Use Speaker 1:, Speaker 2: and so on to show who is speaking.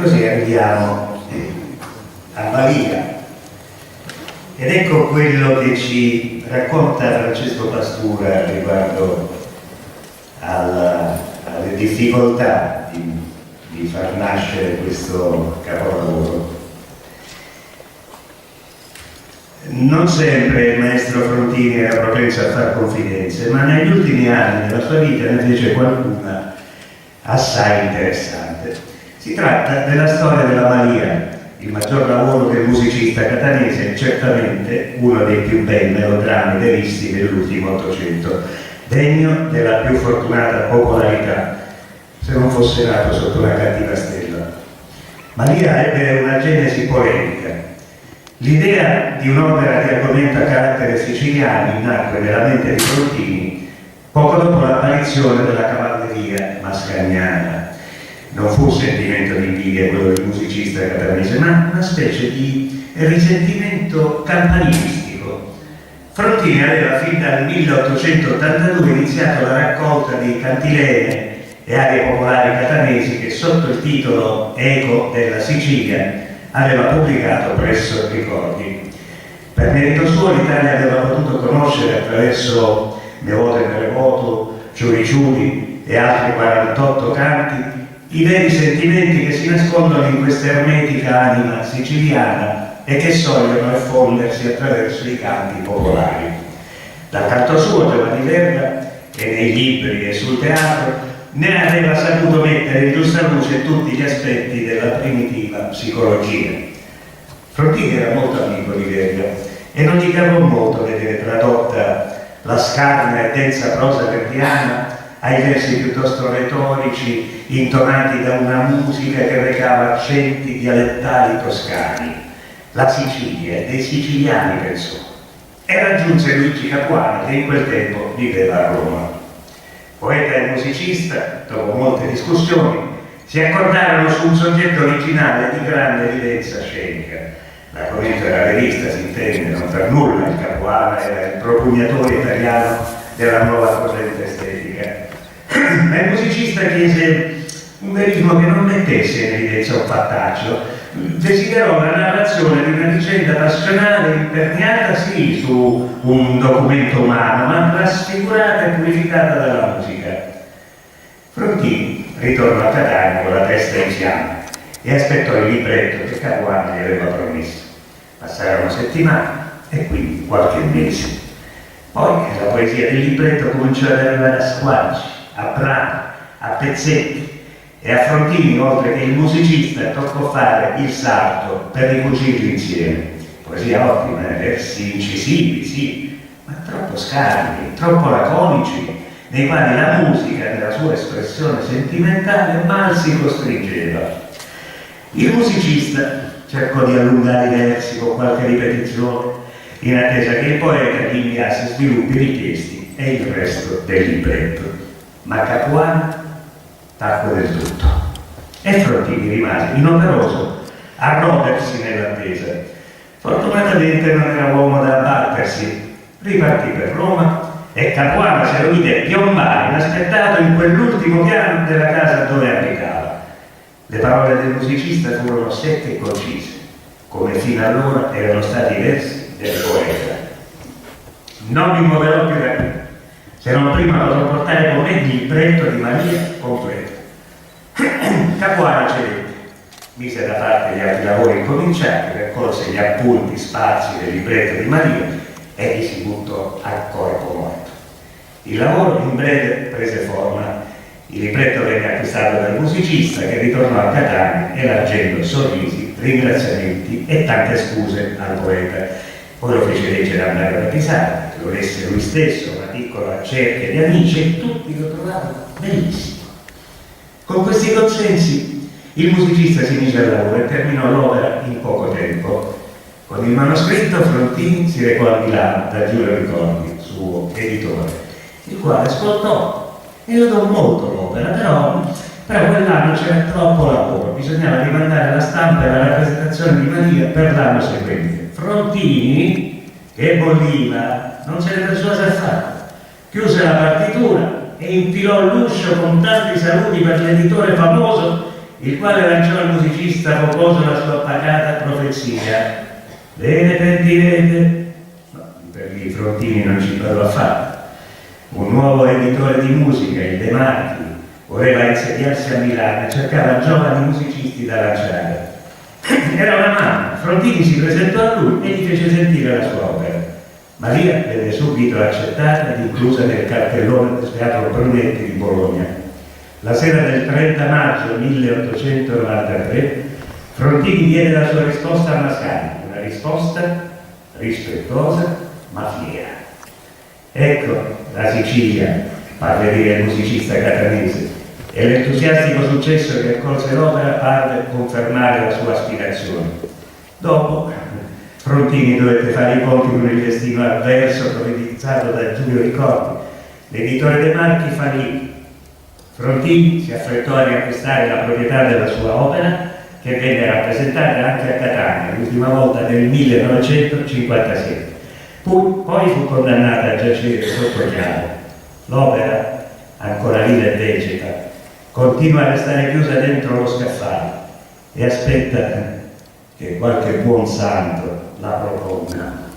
Speaker 1: così arriviamo a Maria. Ed ecco quello che ci racconta Francesco Pastura riguardo alle difficoltà di far nascere questo capolavoro. Non sempre il maestro Frontini era propenso a far confidenze, ma negli ultimi anni della sua vita ne fece qualcuna assai interessante. Si tratta della storia della Maria, il maggior lavoro del musicista catanese, certamente uno dei più bei melodrammi visti dell'ultimo Ottocento, degno della più fortunata popolarità, se non fosse nato sotto una cattiva stella. Maria ebbe una genesi polemica. L'idea di un'opera di argomento a carattere siciliano nacque nella mente di Frontini poco dopo l'apparizione della cavalleria mascagnana. Non fu un sentimento di invidia quello del musicista catanese, ma una specie di risentimento campanilistico. Frontini aveva fin dal 1882 iniziato la raccolta di cantilene e arie popolari catanesi che sotto il titolo Eco della Sicilia aveva pubblicato presso Ricordi. Per merito suo l'Italia aveva potuto conoscere attraverso Nevote Perevoto, Ciuri Ciuri e altri 48 canti i veri sentimenti che si nascondono in questa ermetica anima siciliana e che sogliono effondersi attraverso i canti popolari. Dal canto suo Giovanni Verga, e nei libri e sul teatro, ne aveva saputo mettere in giusta luce tutti gli aspetti della primitiva psicologia. Frontini era molto amico di Verga e non gli cavò molto vedere tradotta la scarna e densa prosa verdiana ai versi piuttosto retorici intonati da una musica che recava accenti dialettali toscani. La Sicilia dei siciliani, pensò, e raggiunse Luigi Capuano, che in quel tempo viveva a Roma. Poeta e musicista, dopo molte discussioni, si accordarono su un soggetto originale di grande evidenza scenica. L'argomento era rivista, si intende, non per nulla il Capuano era il propugnatore italiano della nuova corrente estetica. Ma il musicista chiese un verismo che non mettesse in evidenza un fattaccio, desiderò la narrazione di una vicenda passionale imperniata sì su un documento umano, ma trasfigurata e purificata dalla musica. Frontini ritornò a Catania con la testa in fiamme e aspettò il libretto che Capuano gli aveva promesso. Passarono settimane e quindi qualche mese. Poi la poesia del libretto cominciò ad arrivare a squarci, a brani, a pezzetti, e a Frontini, oltre che il musicista, toccò fare il salto per ricucirli insieme. Poesia ottima, versi incisivi, sì, ma troppo scarni, troppo laconici, nei quali la musica, nella sua espressione sentimentale, mal si costringeva. Il musicista cercò di allungare i versi con qualche ripetizione, in attesa che il poeta gli inviasse sviluppi richiesti e il resto del libretto. Ma Capuano tacque del tutto e Frontini rimase inoperoso a rodersi nell'attesa. Fortunatamente non era uomo da abbattersi, ripartì per Roma e Capuano se lo vide piombare inaspettato in quell'ultimo piano della casa dove abitava. Le parole del musicista furono secche e concise, come fino allora erano stati i versi del poeta. Non mi muoverò più da qui, se non prima potrò portare con me il libretto di Maria completo. Capuano cedette, mise da parte gli altri lavori incominciati, raccolse gli appunti sparsi del libretto di Maria e gli si buttò a corpo morto. Il lavoro in breve prese forma. Il libretto venne acquistato dal musicista che ritornò a Catania elargendo sorrisi, ringraziamenti e tante scuse al poeta. Poi lo fece leggere a Mario Pisani, lo lesse lui stesso, una piccola cerchia di amici, e tutti lo trovarono bellissimo. Con questi consensi il musicista si mise al lavoro e terminò l'opera in poco tempo. Con il manoscritto Frontini si recò a Milano da Giulio Ricordi, suo editore, il quale ascoltò e lodò molto l'opera, però quell'anno c'era troppo lavoro, bisognava rimandare la stampa e la rappresentazione di Maria per l'anno seguente. Frontini, che bolliva, non se ne persuase affatto, chiuse la partitura e infilò l'uscio con tanti saluti per l'editore famoso il quale lanciò al musicista focoso la sua pacata profezia. Bene per direte, no, per i Frontini non ci parlo affatto. Un nuovo editore di musica, il De Marchi, voleva insediarsi a Milano e cercava giovani musicisti da lanciare. Era una mamma, Frontini si presentò a lui e gli fece sentire la sua opera. Maria venne subito accettata ed inclusa nel cartellone del Teatro Brunetti di Bologna. La sera del 30 maggio 1893 Frontini diede la sua risposta a Mascagni, una risposta rispettosa ma fiera. Ecco la Sicilia, parla il musicista catanese, e l'entusiastico successo che accolse l'opera parve confermare la sua aspirazione. Dopo Frontini dovette fare i conti con il destino avverso profetizzato da Giulio Ricordi. L'editore De Marchi fallì. Frontini si affrettò a riacquistare la proprietà della sua opera, che venne rappresentata anche a Catania, l'ultima volta nel 1957. Poi fu condannata a giacere sotto chiave. L'opera, ancora viva e vegeta, continua a restare chiusa dentro lo scaffale e aspetta che qualche buon santo la proponga.